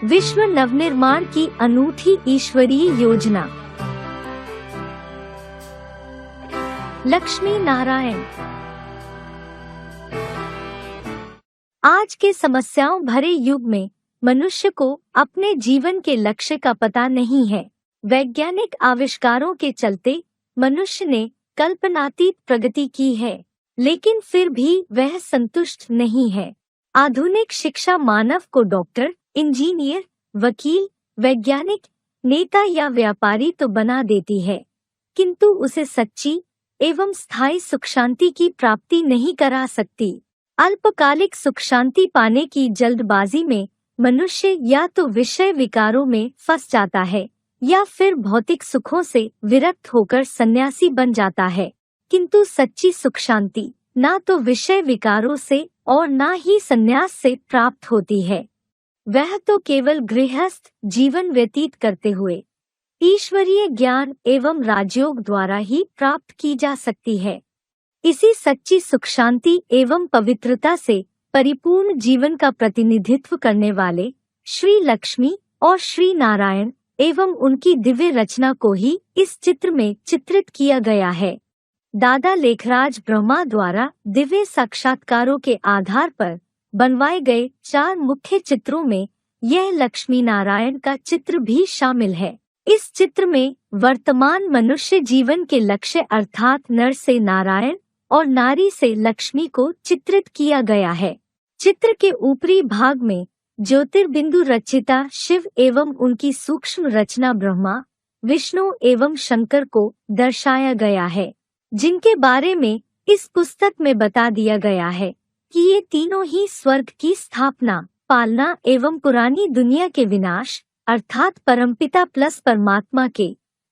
विश्व नवनिर्माण की अनूठी ईश्वरीय योजना। लक्ष्मी नारायण। आज के समस्याओं भरे युग में मनुष्य को अपने जीवन के लक्ष्य का पता नहीं है। वैज्ञानिक आविष्कारों के चलते मनुष्य ने कल्पनातीत प्रगति की है, लेकिन फिर भी वह संतुष्ट नहीं है। आधुनिक शिक्षा मानव को डॉक्टर, इंजीनियर, वकील, वैज्ञानिक, नेता या व्यापारी तो बना देती है, किंतु उसे सच्ची एवं स्थायी सुख शांति की प्राप्ति नहीं करा सकती। अल्पकालिक सुख शांति पाने की जल्दबाजी में मनुष्य या तो विषय विकारों में फंस जाता है या फिर भौतिक सुखों से विरक्त होकर सन्यासी बन जाता है। किंतु सच्ची सुख शांति ना तो विषय विकारों से और ना ही सन्यास से प्राप्त होती है। वह तो केवल गृहस्थ जीवन व्यतीत करते हुए ईश्वरीय ज्ञान एवं राजयोग द्वारा ही प्राप्त की जा सकती है। इसी सच्ची सुख शांति एवं पवित्रता से परिपूर्ण जीवन का प्रतिनिधित्व करने वाले श्री लक्ष्मी और श्री नारायण एवं उनकी दिव्य रचना को ही इस चित्र में चित्रित किया गया है। दादा लेखराज ब्रह्मा द्वारा दिव्य साक्षात्कारों के आधार पर बनवाए गए 4 मुख्य चित्रों में यह लक्ष्मी नारायण का चित्र भी शामिल है। इस चित्र में वर्तमान मनुष्य जीवन के लक्ष्य अर्थात नर से नारायण और नारी से लक्ष्मी को चित्रित किया गया है। चित्र के ऊपरी भाग में ज्योतिर्बिंदु रचिता शिव एवं उनकी सूक्ष्म रचना ब्रह्मा, विष्णु एवं शंकर को दर्शाया गया है, जिनके बारे में इस पुस्तक में बता दिया गया है कि ये तीनों ही स्वर्ग की स्थापना, पालना एवं पुरानी दुनिया के विनाश अर्थात परमपिता प्लस परमात्मा के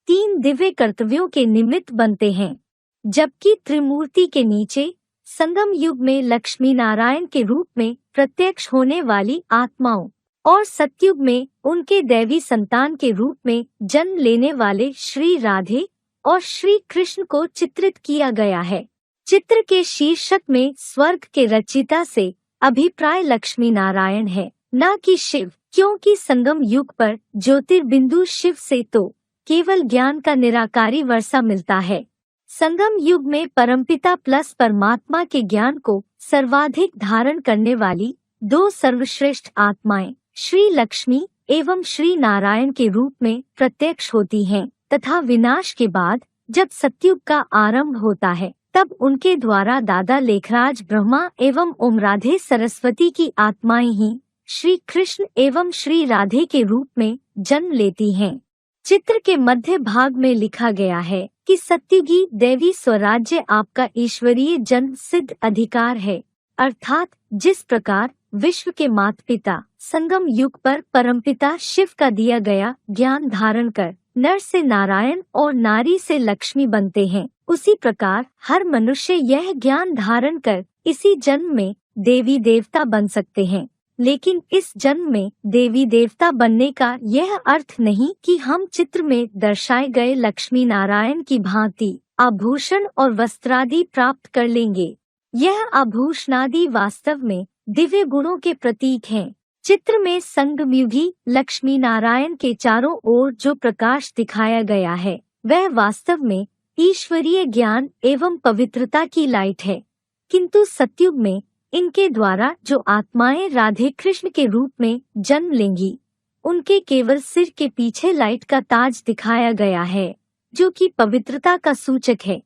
3 दिव्य कर्तव्यों के निमित्त बनते हैं। जबकि त्रिमूर्ति के नीचे संगम युग में लक्ष्मी नारायण के रूप में प्रत्यक्ष होने वाली आत्माओं और सतयुग में उनके दैवी संतान के रूप में जन्म लेने वाले श्री राधे और श्री कृष्ण को चित्रित किया गया है। चित्र के शीर्षक में स्वर्ग के रचिता से अभिप्राय लक्ष्मी नारायण है, न कि शिव, क्योंकि संगम युग पर ज्योतिर्बिंदु शिव से तो केवल ज्ञान का निराकारी वर्षा मिलता है। संगम युग में परमपिता प्लस परमात्मा के ज्ञान को सर्वाधिक धारण करने वाली 2 सर्वश्रेष्ठ आत्माएं श्री लक्ष्मी एवं श्री नारायण के रूप में प्रत्यक्ष होती हैं, तथा विनाश के बाद जब सतयुग का आरंभ होता है तब उनके द्वारा दादा लेखराज ब्रह्मा एवं ओम राधे सरस्वती की आत्माएं ही श्री कृष्ण एवं श्री राधे के रूप में जन्म लेती हैं। चित्र के मध्य भाग में लिखा गया है कि सत्युगी दैवी स्वराज्य आपका ईश्वरीय जन्म सिद्ध अधिकार है, अर्थात जिस प्रकार विश्व के माता पिता संगम युग पर परमपिता शिव का दिया गया ज्ञान धारण कर नर से नारायण और नारी से लक्ष्मी बनते हैं, उसी प्रकार हर मनुष्य यह ज्ञान धारण कर इसी जन्म में देवी देवता बन सकते हैं। लेकिन इस जन्म में देवी देवता बनने का यह अर्थ नहीं कि हम चित्र में दर्शाए गए लक्ष्मी नारायण की भांति आभूषण और वस्त्रादि प्राप्त कर लेंगे। यह आभूषणादि वास्तव में दिव्य गुणों के प्रतीक हैं। चित्र में संगमयुगी लक्ष्मी नारायण के चारों ओर जो प्रकाश दिखाया गया है वह वास्तव में ईश्वरीय ज्ञान एवं पवित्रता की लाइट है, किंतु सतयुग में इनके द्वारा जो आत्माएं राधे कृष्ण के रूप में जन्म लेंगी उनके केवल सिर के पीछे लाइट का ताज दिखाया गया है, जो कि पवित्रता का सूचक है,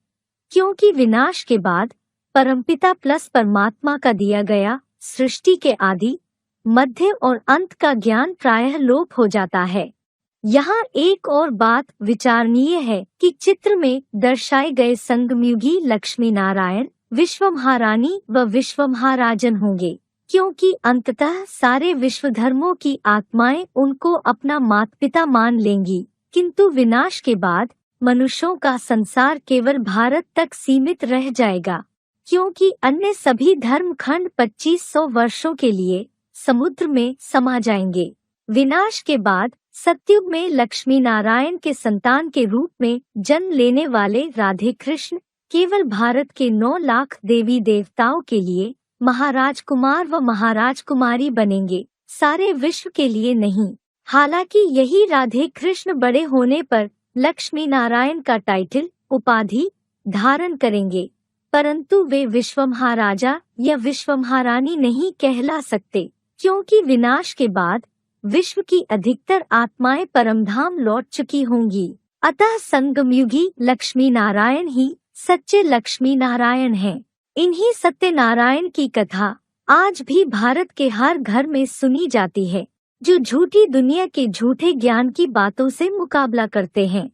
क्योंकि विनाश के बाद परमपिता प्लस परमात्मा का दिया गया सृष्टि के आदि, मध्य और अंत का ज्ञान प्रायः लोप हो जाता है। यहाँ एक और बात विचारणीय है कि चित्र में दर्शाए गए संगमयुगी लक्ष्मी नारायण विश्वमहारानी व विश्वमहाराजन होंगे, क्योंकि अंततः सारे विश्व धर्मों की आत्माएं उनको अपना माता पिता मान लेंगी, किंतु विनाश के बाद मनुष्यों का संसार केवल भारत तक सीमित रह जाएगा, क्योंकि अन्य सभी धर्म खंड 2500 वर्षों के लिए समुद्र में समा जाएंगे। विनाश के बाद सतयुग में लक्ष्मी नारायण के संतान के रूप में जन्म लेने वाले राधे कृष्ण केवल भारत के 9 लाख देवी देवताओं के लिए महाराज कुमार व महाराज कुमारी बनेंगे, सारे विश्व के लिए नहीं। हालांकि यही राधे कृष्ण बड़े होने पर लक्ष्मी नारायण का टाइटल उपाधि धारण करेंगे, परंतु वे विश्वमहाराजा या विश्वमहारानी नहीं कहला सकते, क्योंकि विनाश के बाद विश्व की अधिकतर आत्माएं परमधाम लौट चुकी होंगी। अतः संगमयुगी लक्ष्मी नारायण ही सच्चे लक्ष्मी नारायण हैं। इन्हीं सत्यनारायण की कथा आज भी भारत के हर घर में सुनी जाती है, जो झूठी दुनिया के झूठे ज्ञान की बातों से मुकाबला करते हैं।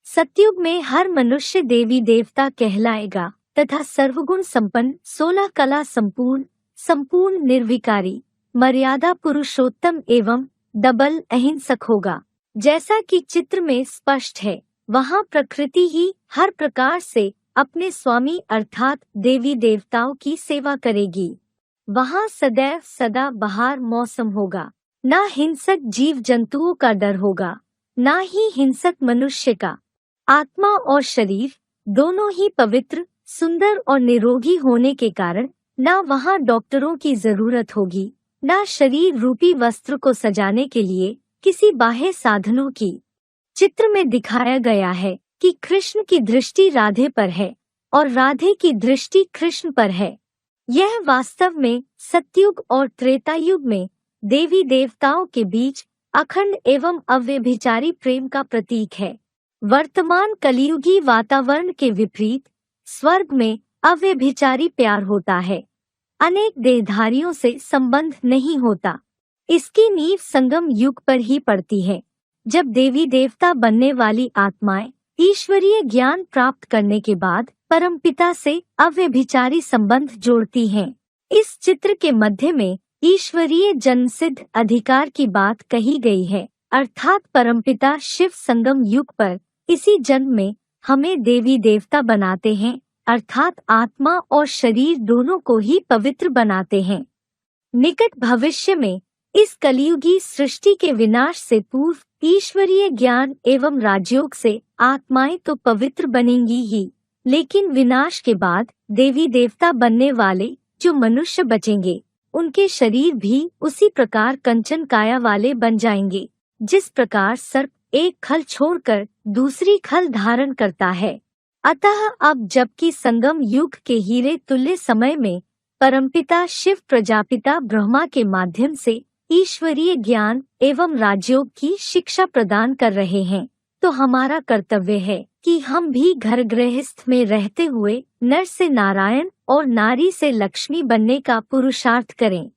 सतयुग में हर मनुष्य देवी देवता कहलाएगा तथा सर्वगुण संपन्न, 16 कला संपूर्ण, संपूर्ण निर्विकारी, मर्यादा पुरुषोत्तम एवं डबल अहिंसक होगा। जैसा कि चित्र में स्पष्ट है, वहाँ प्रकृति ही हर प्रकार से अपने स्वामी अर्थात देवी देवताओं की सेवा करेगी। वहाँ सदैव सदा बहार मौसम होगा। न हिंसक जीव जंतुओं का डर होगा, न ही हिंसक मनुष्य का। आत्मा और शरीर दोनों ही पवित्र, सुंदर और निरोगी होने के कारण न वहाँ डॉक्टरों की जरूरत होगी, न शरीर रूपी वस्त्र को सजाने के लिए किसी बाह्य साधनों की। चित्र में दिखाया गया है कि कृष्ण की दृष्टि राधे पर है और राधे की दृष्टि कृष्ण पर है। यह वास्तव में सतयुग और त्रेता युग में देवी देवताओं के बीच अखंड एवं अव्यभिचारी प्रेम का प्रतीक है। वर्तमान कलियुगी वातावरण के विपरीत स्वर्ग में अव्यभिचारी प्यार होता है। अनेक देहधारियों से संबंध नहीं होता। इसकी नींव संगम युग पर ही पड़ती है, जब देवी देवता बनने वाली आत्माएं ईश्वरीय ज्ञान प्राप्त करने के बाद परमपिता से अव्यभिचारी संबंध जोड़ती हैं। इस चित्र के मध्य में ईश्वरीय जन्मसिद्ध अधिकार की बात कही गई है, अर्थात परमपिता शिव संगम युग पर इसी जन्म में हमें देवी देवता बनाते हैं, अर्थात आत्मा और शरीर दोनों को ही पवित्र बनाते हैं। निकट भविष्य में इस कलियुगी सृष्टि के विनाश से पूर्व ईश्वरीय ज्ञान एवं राजयोग से आत्माएं तो पवित्र बनेंगी ही, लेकिन विनाश के बाद देवी देवता बनने वाले जो मनुष्य बचेंगे, उनके शरीर भी उसी प्रकार कंचन काया वाले बन जाएंगे, जिस प्रकार सर्प एक खल छोड़कर दूसरी खल धारण करता है। अतः अब जबकि संगम युग के हीरे तुल्य समय में परमपिता शिव प्रजापिता ब्रह्मा के माध्यम से ईश्वरीय ज्ञान एवं राजयोग की शिक्षा प्रदान कर रहे हैं, तो हमारा कर्तव्य है कि हम भी घर गृहस्थ में रहते हुए नर से नारायण और नारी से लक्ष्मी बनने का पुरुषार्थ करें।